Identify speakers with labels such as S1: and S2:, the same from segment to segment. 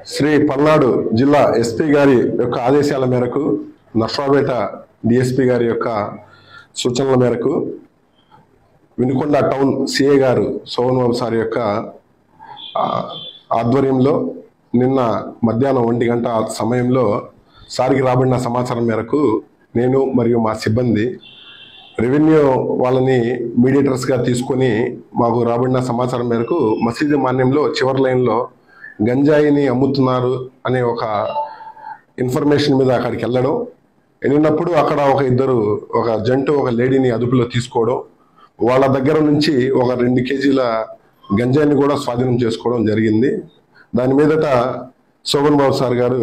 S1: శ్రీ పల్నాడు జిల్లా ఎస్పీ గారి యొక్క ఆదేశాల మేరకు నర్సరావుపేట డిఎస్పీ గారి యొక్క సూచనల మేరకు వినుకొండ టౌన్ సిఐ గారు సోమన్ బాబు సార్ యొక్క ఆధ్వర్యంలో నిన్న మధ్యాహ్నం 1 గంట సమయంలో సార్కి రాబడిన సమాచారం మేరకు నేను మరియు మా సిబ్బంది రెవెన్యూ వాళ్ళని మీడియేటర్స్గా తీసుకొని మాకు రాబడిన సమాచారం మేరకు మసీదు మాన్యంలో చివరి లైన్లో గంజాయిని అమ్ముతున్నారు అనే ఒక ఇన్ఫర్మేషన్ మీద అక్కడికి వెళ్ళినప్పుడు అక్కడ ఒక జంటు ఒక లేడీని అదుపులో తీసుకోవడం, వాళ్ళ దగ్గర నుంచి ఒక 2 కేజీల గంజాయిని కూడా స్వాధీనం చేసుకోవడం జరిగింది. దాని మీదట శోభన్ బాబు సార్ గారు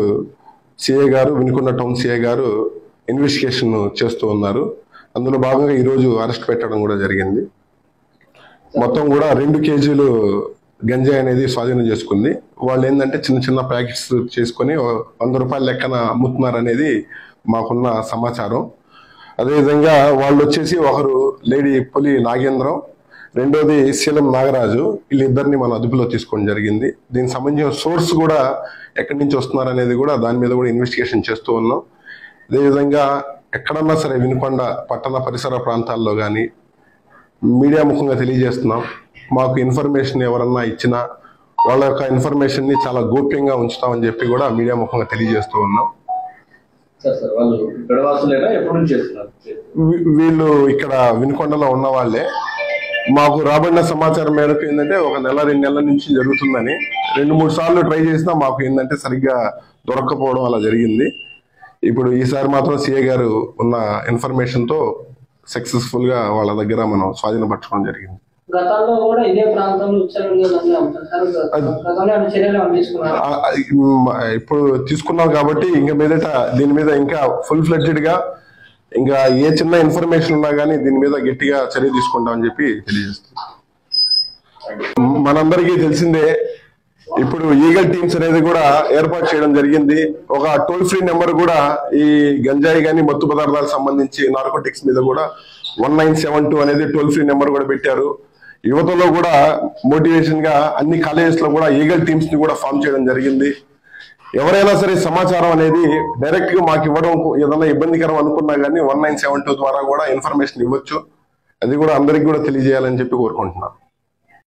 S1: సిఐ గారు వినుకొండ టౌన్ సిఐ గారు ఇన్వెస్టిగేషన్ చేస్తూ ఉన్నారు. అందులో భాగంగా ఈరోజు అరెస్ట్ పెట్టడం కూడా జరిగింది. మొత్తం కూడా 2 కేజీలు గంజాయి అనేది స్వాధీనం చేసుకుంది. వాళ్ళు ఏంటంటే చిన్న చిన్న ప్యాకెట్స్ చేసుకొని 100 రూపాయల లెక్కన అమ్ముతున్నారు అనేది మాకున్న సమాచారం. అదేవిధంగా వాళ్ళు వచ్చేసి ఒకరు లేడీ పులి నాగేంద్రం, రెండోది శీలం నాగరాజు, వీళ్ళిద్దరిని మనం అదుపులో తీసుకోవడం జరిగింది. దీనికి సంబంధించిన సోర్స్ కూడా ఎక్కడి నుంచి వస్తున్నారు అనేది కూడా దాని మీద కూడా ఇన్వెస్టిగేషన్ చేస్తూ ఉన్నాం. అదేవిధంగా ఎక్కడన్నా సరే వినుకొండ పట్టణ పరిసర ప్రాంతాల్లో కానీ మీడియా ముఖంగా తెలియజేస్తున్నాం, మాకు ఇన్ఫర్మేషన్ ఎవరన్నా ఇచ్చినా వాళ్ళ యొక్క ఇన్ఫర్మేషన్ ని చాలా గోప్యంగా ఉంచుతామని చెప్పి కూడా మీడియా ముఖంగా తెలియజేస్తూ ఉన్నాం. వీళ్ళు ఇక్కడ వినుకొండలో ఉన్న వాళ్ళే. మాకు రాబడిన సమాచారం మేరకు ఏంటంటే 1 నెల 2 నెలల నుంచి జరుగుతుందని 2-3 సార్లు ట్రై చేసినా మాకు ఏంటంటే సరిగ్గా దొరక్కపోవడం అలా జరిగింది. ఇప్పుడు ఈసారి మాత్రం సిఐ గారు ఉన్న ఇన్ఫర్మేషన్ తో సక్సెస్ఫుల్ గా వాళ్ళ దగ్గర మనం స్వాధీనపరచుకోవడం జరిగింది. ఇప్పుడు తీసుకున్నాం కాబట్టి ఇంకా మీదట దీని మీద ఇంకా ఫుల్ ఫ్లెడ్జెడ్ గా ఇంకా ఏ చిన్న ఇన్ఫర్మేషన్ ఉన్నా కానీ దీని మీద గట్టిగా చర్య తీసుకుంటామని చెప్పి తెలియజేస్తుంది. మనందరికీ తెలిసిందే, ఇప్పుడు ఈగల్ టీమ్స్ అనేది కూడా ఏర్పాటు చేయడం జరిగింది. ఒక టోల్ ఫ్రీ నెంబర్ కూడా ఈ గంజాయి కానీ మత్తు పదార్థాలకు సంబంధించి నార్కోటిక్స్ మీద కూడా 1972 అనేది టోల్ ఫ్రీ నెంబర్ కూడా పెట్టారు. యువతలో కూడా మోటివేషన్ గా అన్ని కాలేజెస్ లో కూడా ఈగల్ టీమ్స్ ని కూడా ఫామ్ చేయడం జరిగింది. ఎవరైనా సరే సమాచారం అనేది డైరెక్ట్ గా మాకు ఇవ్వడం ఏదైనా ఇబ్బందికరం అనుకున్నా కానీ 1972 ద్వారా కూడా ఇన్ఫర్మేషన్ ఇవ్వచ్చు. అది కూడా అందరికి కూడా తెలియజేయాలని చెప్పి కోరుకుంటున్నాను.